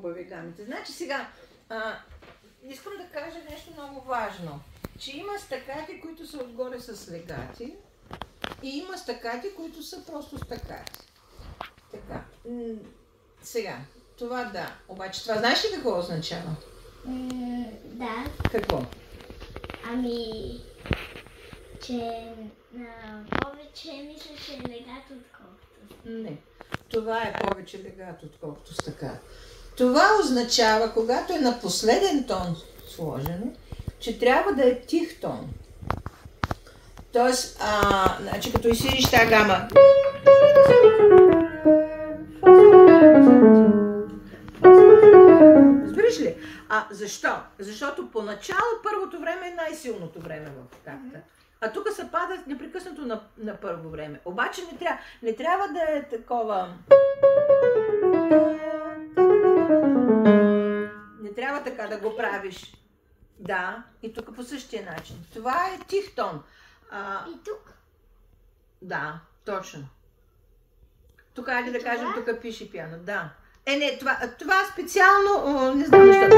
хубави гамите. Значи сега, искам да кажа нещо много важно. Че има стакати, които са отгоре с легати и има стакати, които са просто стакати. Така. Сега, това да. Обаче това знаеш ли какво означава? Да. Какво? Ами, че повече мисля, че е легат отколкото. Не. Това е повече легат отколкото стакат. Това означава, когато е на последен тон сложено, че трябва да е тих тон. Тоест, значи като изсвириш тази гама. Разбираш ли? Защо? Защото поначало първото време е най-силното време в такта. А тук се пада непрекъснато на първо време. Обаче не трябва да е такова... Не трябва така да го правиш. Да, и тук по същия начин. Това е тих тон. И тук? Да, точно. Тук, айде да кажем, тук пише пиано. Да. Не, това специално, не знам защо.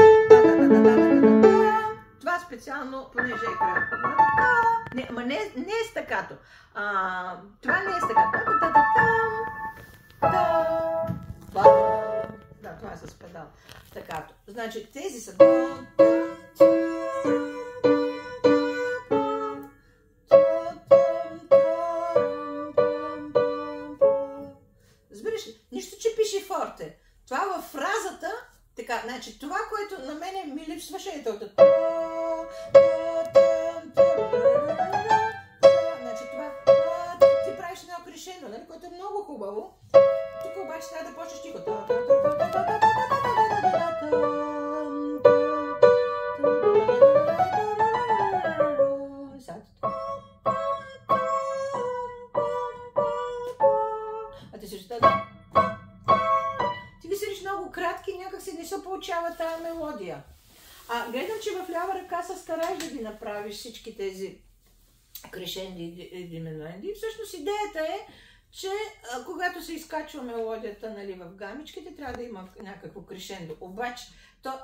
Това специално, понеже е край. Не, ама не е стакато. Това не е стакато. Да, това е с педал. Стакато. Значи тези са... Разбираш ли? Нищо, че пише форте. Това във фразата, така, значи това, което на мене ми липсваше е това. Значи това, ти правиш едно кришендо, нали, което е много хубаво. Тук обаче трябва да почнеш тихо. А ти също така. Ти ги седиш много кратки и някак се не се получава тая мелодия. Гледам, че в лява ръка се стараеш да ги направиш всички тези крешенди и дименуенди. Всъщност идеята е, че когато се изкачва мелодията, нали, в гамичките, трябва да има някакво крешендо. Обаче,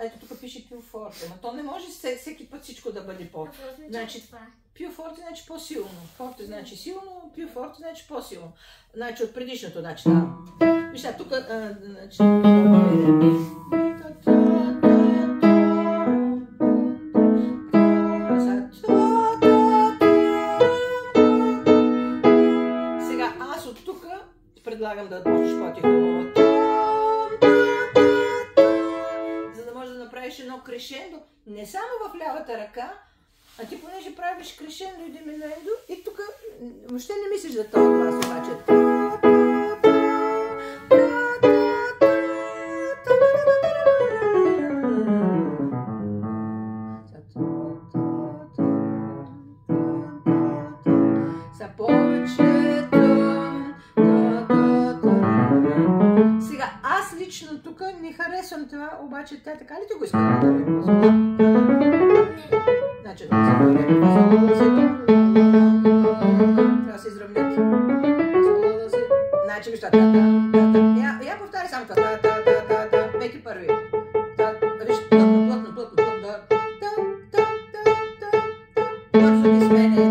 ето тук пише пиофорте, но то не може всеки път всичко да бъде по... Значи, пиофорте значи по-силно, форте значи силно, пиофорте значи по-силно. Значи от предишното, значи там. Виж, тук, значи... Сега аз от тук предлагам да почнеш по-тихо. За да можеш да направиш едно крешендо, не само в лявата ръка, а ти понеже правиш крешендо и дименуендо, и тук въобще не мислиш за този глас обаче. Са повече сега, аз лично тук не харесвам това, обаче тя така ли ти го иска да направи? Значи, трябва да се изравнят. Значи, виж, я повтаря само това. Пети първи. Виж, плътно. Бързо ги смене.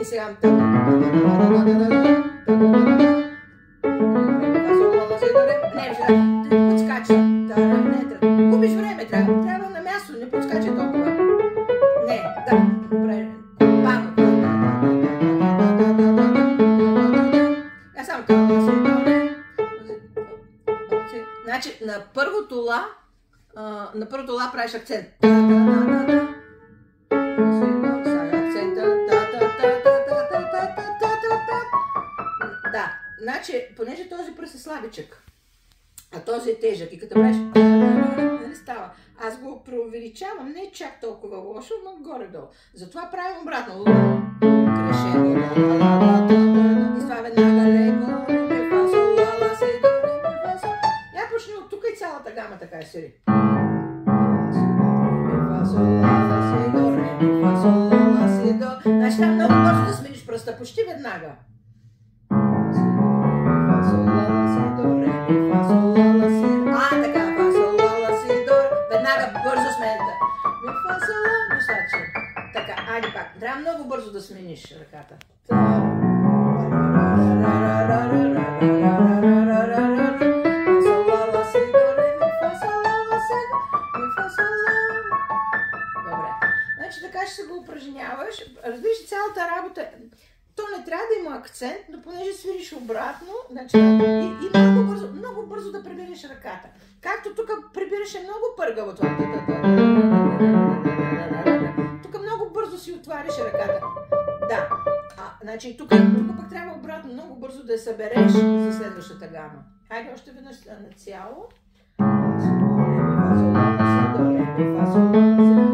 И сега. Не, виж, подскача. Губиш време, трябва на място, не подскачай толкова. Не, да, бавно. Я само значи, на първото ла правиш акцент. Да, значи, понеже този пръст е слабичък, а този е тежък и като правиш, не става. Аз го преувеличавам, не е чак толкова лошо, но горе-долу. Затова правим обратно. Крешение. И това веднага леко. Я почни от тук и цялата гама така е сири. Значи там много бързо да смениш пръста, почти веднага. Хайде пак. Трябва много бързо да смениш ръката. Добре. Значи така ще се го упражняваш. Разбираш, цялата работа. То не трябва да има акцент, но понеже свириш обратно, значи, и много бързо да прибереш ръката. Както тук прибираше много пъргаво това. Тук много бързо си отвариш ръката. Да. Значи тук пък трябва обратно много бързо да я събереш за следващата гама. Хайде още веднъж на цяло.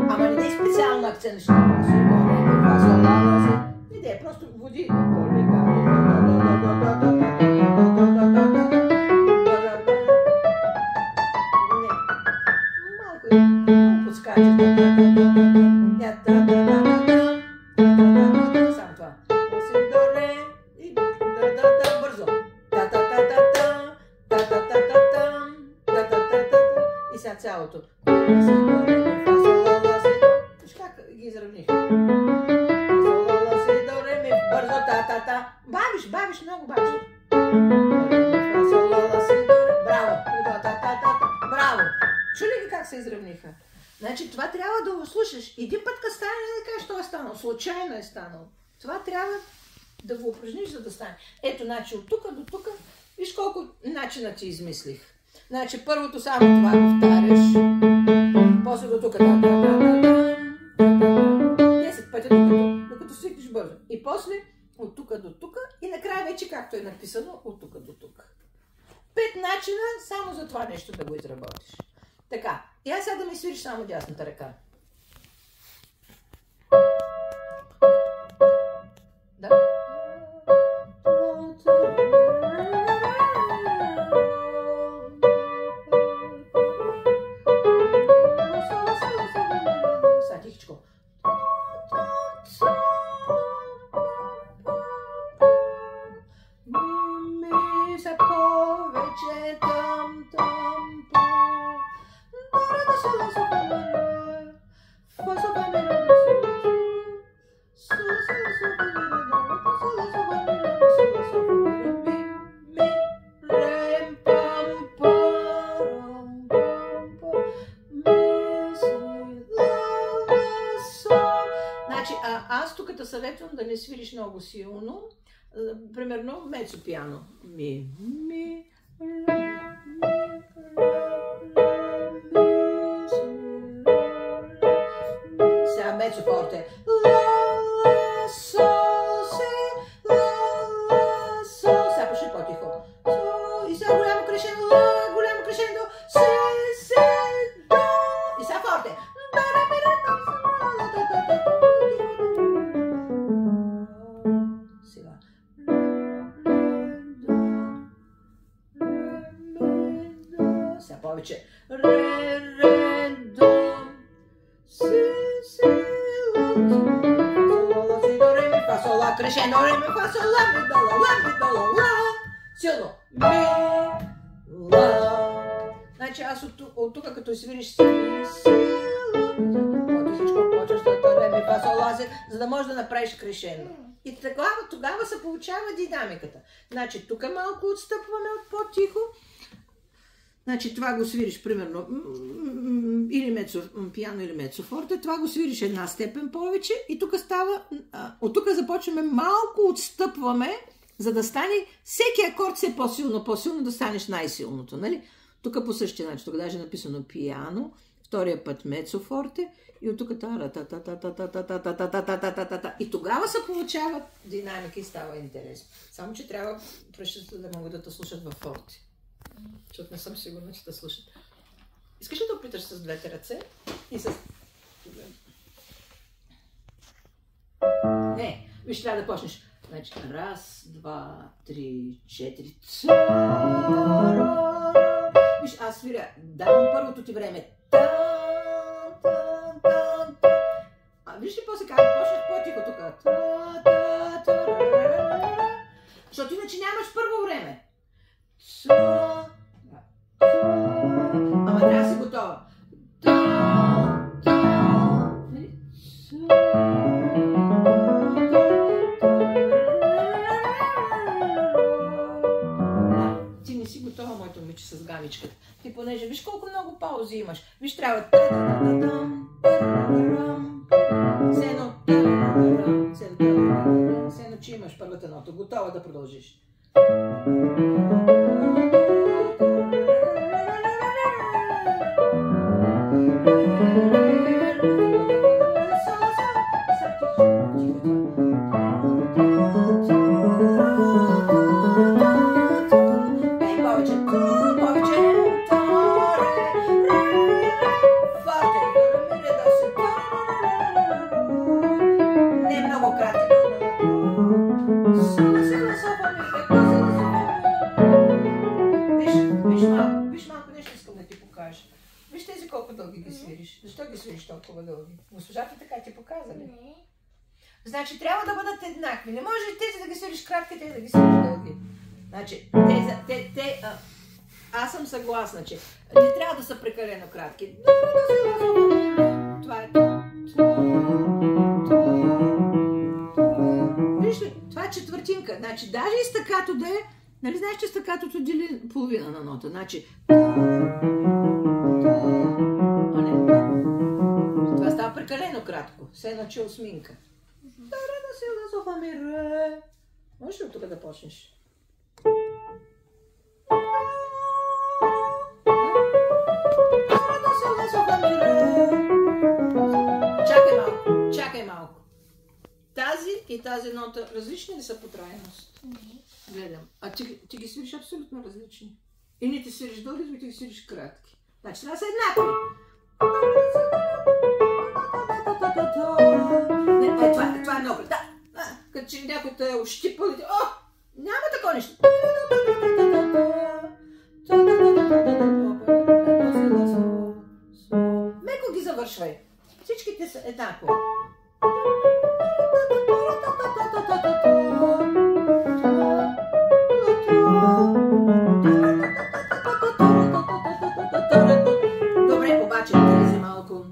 Ама не дай специално акцент, ще не, просто води. Малко подскача. Само това. Бързо. И сега цялото. Виж как ги изравних. Бързо, бавиш, много бавиш. Браво, браво. Чули ли как се изравниха? Значи това трябва да го слушаш. Един път като стане, не да кажеш, що е станало. Случайно е станало. Това трябва да го упражниш, за да стане. Ето, значи от тук до тук, виж колко начина ти измислих. Значи първото само това повтаряш. После до тук. 10 пъти докато свикнеш бързо. И после от тук до тук и накрая вече както е написано от тук до тук. 5 начина само за това нещо да го изработиш. Така, и аз сега да ми свириш само дясната ръка. Да. Сега тихичко. Са повече там, Значи, аз тук те съветвам да не свириш много силно. Примерно мецо пиано. Ми. Сега мецо форте. Сега пошли по-тихо. И сега голямо крешендо. И сега форте. Сега. Сега повече. Crescendo, re, mi, fa, sol, la, mi, do, la, силно. Ми, ла. Значи аз от тук като свириш по-тихичко почваш да ре, ми, фа, сол, ла, за да можеш да направиш крешендо. И тогава се получава динамиката. Значи тук малко отстъпваме от по-тихо. Значи това го свириш примерно или мецо пиано или мецо форте, това го свириш една степен повече и тук става, от тук започваме малко отстъпваме, за да стане всеки акорд все по-силно да станеш най-силното, нали? Тук по същия начин, тук даже е написано пиано, втория път мецо форте и от тук и тогава се получава динамика и става интересно. Само че трябва пръщите да могат да те слушат във форте. Защото не съм сигурна, че те слушат. Искаш ли да опиташ с двете ръце и с... Не, виж, трябва да почнеш. Значи, раз, два, три, четири. Виж, аз свиря. Давам първото ти време. Виж ли после как почнеш по-тихо тук? Защото иначе нямаш първо време. Ама трябва да си готова. паузи имаш. Виж, трябва все едно, че имаш първата нота. Готова да продължиш. Виж тези колко дълги ги свириш. Защо ги свириш толкова дълги? Госпожата така ти показа ли? Не. Значи трябва да бъдат еднакви. Не може тези да ги свириш кратки, тези да ги свириш дълги. Значи, аз съм съгласна, че не трябва да са прекалено кратки. Това е Виж ли, това е четвъртинка. Значи, даже и стакато да е, нали знаеш, че стакатото дели половина на нота. Значи, това става прекалено кратко. Все едно, че осминка. Можеш ли от тук да почнеш? Чакай малко. Тази и тази нота различни ли са по трайност? Не. Гледам. А ти ги свириш абсолютно различни. И не ти свириш дълги, и ти ги свириш кратки. Значи трябва да са еднакви. Това е много. Да. Като че някой те е ощипал и о! Няма такова нещо. Меко ги завършвай. Всичките са еднакво. Добре, обаче тези малко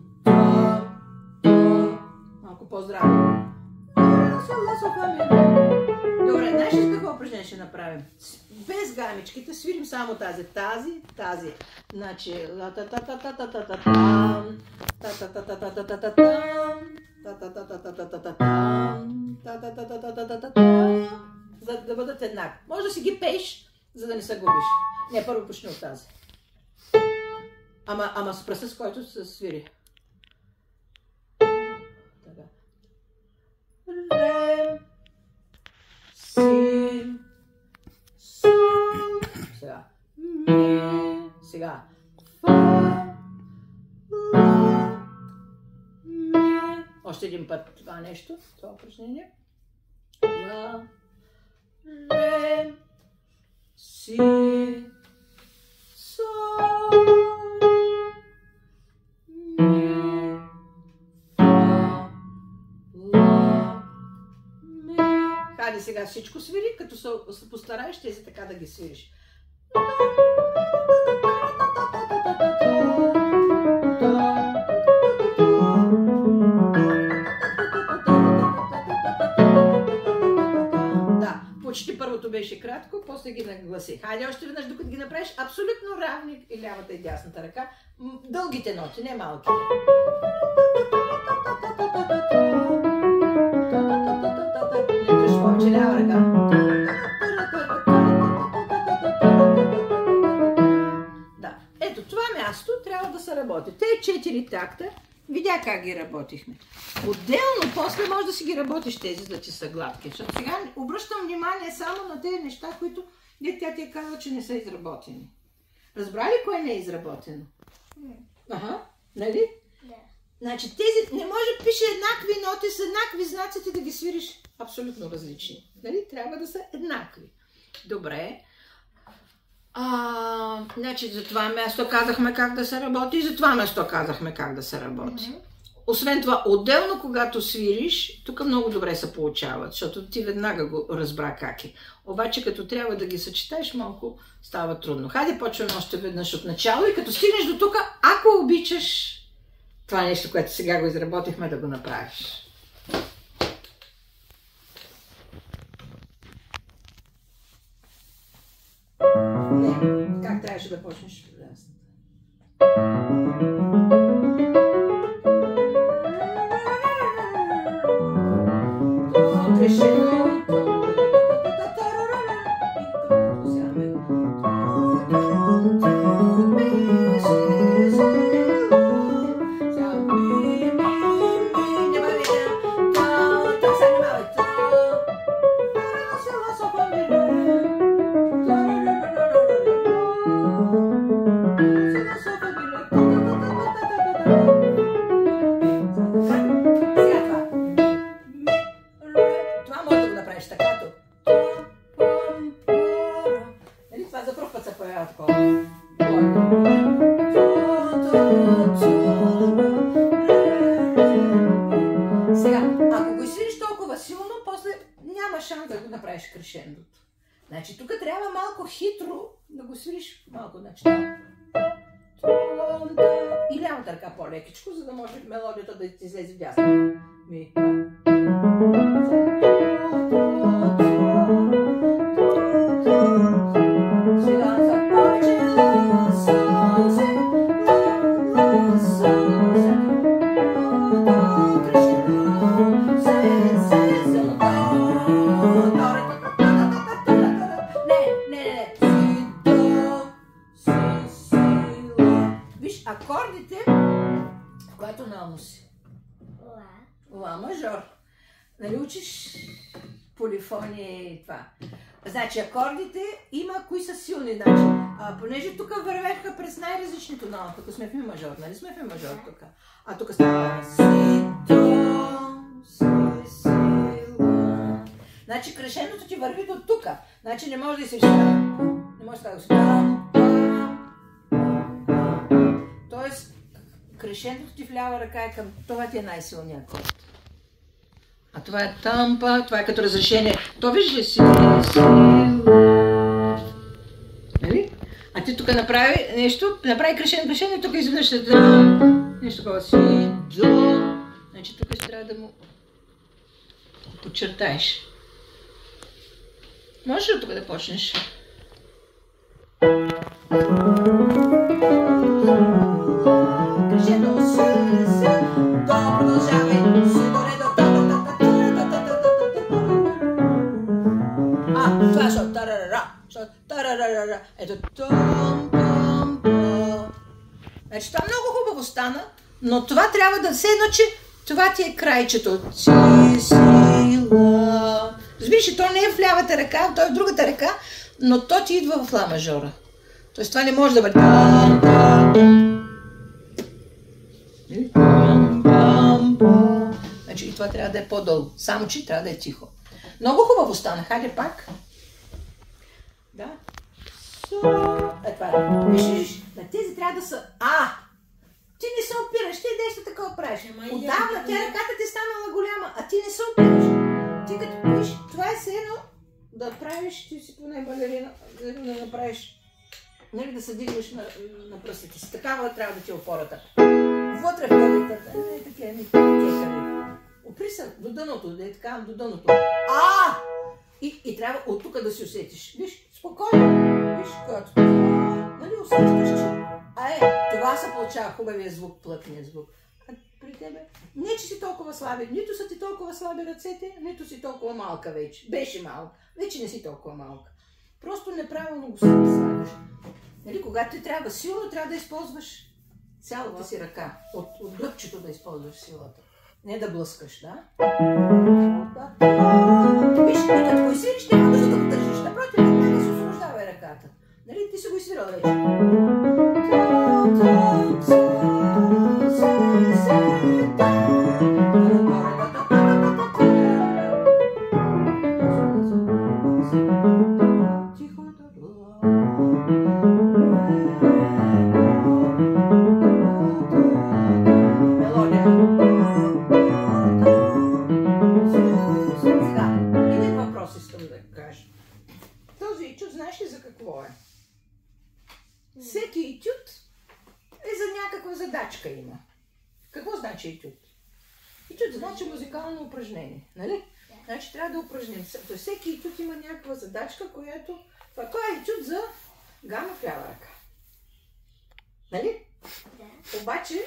по-здраво. Добре, знаеш ли какво упражнение ще направим? Без гамичките свирим само тази. Значи, за да бъдат еднакви. Може да си ги пееш, за да не се губиш. Не, първо почни от тази. Ама с пръста, с който се свири. Така. Ре, си, сол. Сега. Ми. Сега. Фа. Ла. Ми. Още един път това нещо, това упражнение. Ла. Ре. Си. Сол. Ми. Фа. Ла. Ми. Хайде сега всичко свири, като се постараеш тези така да ги свириш. Да, почти първото беше кратко, после ги нагласи. Хайде още веднъж, докато ги направиш абсолютно равни и лявата и дясната ръка. Дългите ноти, не малките. Не дръж повече лява ръка. Да, ето това място трябва да се работи. Те 4 такта, видя как ги работихме. Отделно, после може да си ги работиш тези, за да ти са гладки. Защото сега обръщам внимание само на тези неща, които тя ти е казала, че не са изработени. Разбра ли кое не е изработено? Ага, нали? Да. Значи тези, не може да пише еднакви ноти с еднакви знаци, да ги свириш абсолютно различни. Нали? Трябва да са еднакви. Добре. Значи за това място казахме как да се работи и за това място казахме как да се работи. Освен това, отделно когато свириш, тук много добре се получават, защото ти веднага го разбра как е. Обаче като трябва да ги съчетаеш, малко става трудно. Хайде почваме още веднъж от начало и като стигнеш до тук, ако обичаш това нещо, което сега го изработихме, да го направиш. Не, как трябваше да почнеш? Шанс да го направиш крешендото. Значи тук трябва малко хитро да го свириш малко. Значи, и лявата ръка по-лекичко, за да може мелодията да ти излезе вдясно. Акордите, в която наално си? Ла мажор. Нали учиш полифония и това? Значи акордите има кои са силни. Значи, понеже тук вървяха през най-различни тонали. Тук сме в ми мажор, нали сме в ми мажор тук? А тук става си, до, си, ла. Значи крешендото ти върви до тук. Значи не може да си не може да си Тоест, крешендото ти в лява ръка е към това ти е най-силният акорд. А това е тампа, това е като разрешение. То виж ли си? Нали? А ти тук направи нещо, направи крешендо, тук изведнъж ще да... Нещо такова си, до... Значи тук ще трябва да му подчертаеш. Можеш ли тук да почнеш? Това е тарарара. Ето том-пом-пом. Значи това много хубаво стана, но това трябва да се едно, че това ти е крайчето. Си-си-ла. Разбираш, то не е в лявата ръка, то е в другата ръка, но то ти идва в ла мажора. Тоест това не може да бъде. Значи и това трябва да е по-долу. Само че трябва да е тихо. Много хубаво стана. Хайде пак. Да. Това е. Виж, на тези трябва да са... Ти не се опираш, ти нещо такова правиш. Отдавна тя ръката ти е станала голяма, а ти не се опираш. Ти като виж, това е все едно да правиш, ти си поне балерина, да направиш, нали, да се дигнеш на пръстите си. Такава трябва да ти е опората. Вътре в първитата, не такива ми кекави. Опри се до дъното, да е така до дъното. И трябва от тук да си усетиш. Виж, спокойно. Виж, когато... Нали, усетиш, че... това се получава хубавия звук, плътния звук. А при тебе, не че си толкова слаби, нито са ти толкова слаби ръцете, нито си толкова малка вече. Беше малка, вече не си толкова малка. Просто неправилно го слагаш. Нали, когато ти трябва силно, трябва да използваш цялата си ръка. От гъбчето да използваш силата. Не да блъскаш, да? Виж, и като го изсвириш, няма нужда да го държиш. Напротив, не се освобождава ръката. Нали, ти си го изсвирал вече. Всеки етюд е за някаква задачка има. Какво значи етюд? Етюд значи музикално упражнение, нали? Значи трябва да упражним. Всеки етюд има някаква задачка, която... Това е етюд за гама в лява ръка. Нали? Да. Обаче,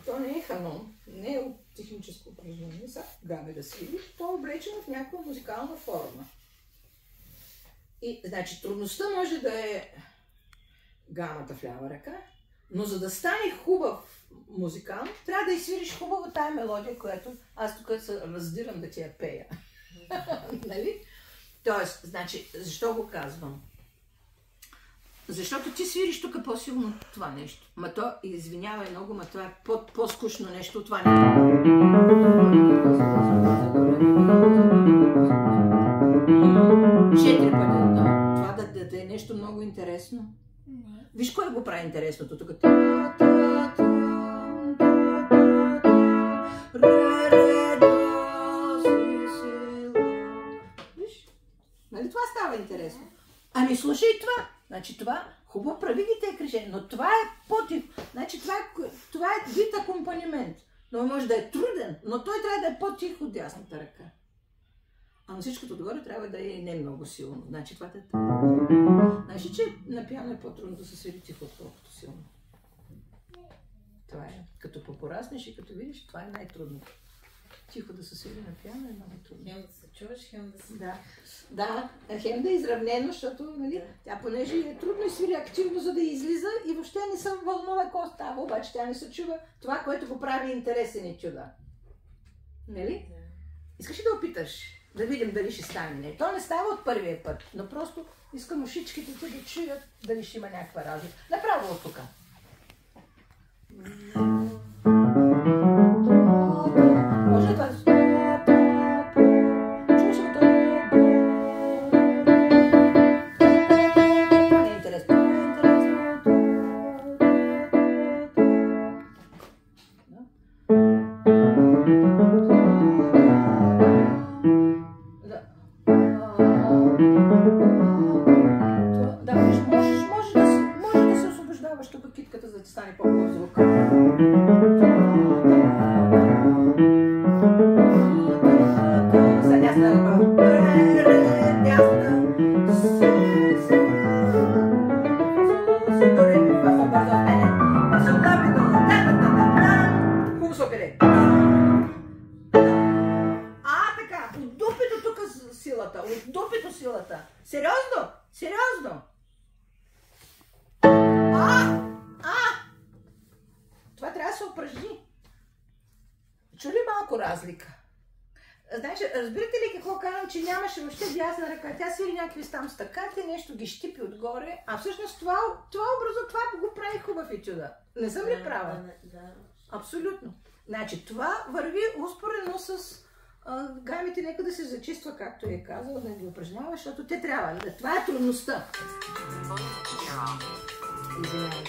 то не е ханом, не е от техническо упражнение, са гаме да свириш, то е облечено в някаква музикална форма. И, значи, трудността може да е гамата в лява ръка, но за да стане хубав музикант, трябва да изсвириш хубаво тая мелодия, която аз тук се раздирам да ти я пея. Нали? Тоест, значи, защо го казвам? Защото ти свириш тук по-силно това нещо. Ма то, извинявай много, ма това е по-скучно нещо от това нещо. Четири пъти. Това да е нещо много интересно. Не. Виж кой го прави интересното тук. Виж? Нали това става интересно? Ами слушай това. Значи това, хубаво прави ги те кръжения, но това е по-тих. Значи това е вид акомпанимент. Но може да е труден, но той трябва да е по-тих от дясната ръка. А на всичкото отгоре трябва да е не много силно. Значи това е... Значи, че на пиано е по-трудно да се свири тихо, отколкото силно. Това е. Като попораснеш и като видиш, това е най-трудното. Тихо да се свири на пиано е много трудно. Хем да се чуваш, хем да се... Да, хем да е изравнено, защото, нали, тя понеже е трудно и свири активно, за да излиза и въобще не съм вълнува какво става, обаче тя не се чува това, което го прави интересен етюда. Нали? Да. Искаш ли да опиташ? Да видим дали ще стане. Не, то не става от първия път, но просто искам ушичките ти да чуят дали ще има някаква разлика. Направо от тук. Може да това... Чуваш ли това? Това не е интересно. Това е интересно. Да, може да се освобождаваш тук китката, за да ти стане по-хубав звук. За дясна ръка. Дясна. Хубаво се опире. Така, от дупето тук силата, от дупето силата. Сериозно? Сериозно? Това трябва да се упражни. Чули малко разлика? Значи, разбирате ли какво казвам, че нямаше въобще дясна ръка? Тя свири някакви там стакати, нещо ги щипи отгоре, а всъщност това образо, това го прави хубав етюда. Не съм ли права? Да. Абсолютно. Значи, това върви успоредно с гамите, нека да се зачиства, както е казал, да ги упражнява, защото те трябва. Това е трудността. Извинявай.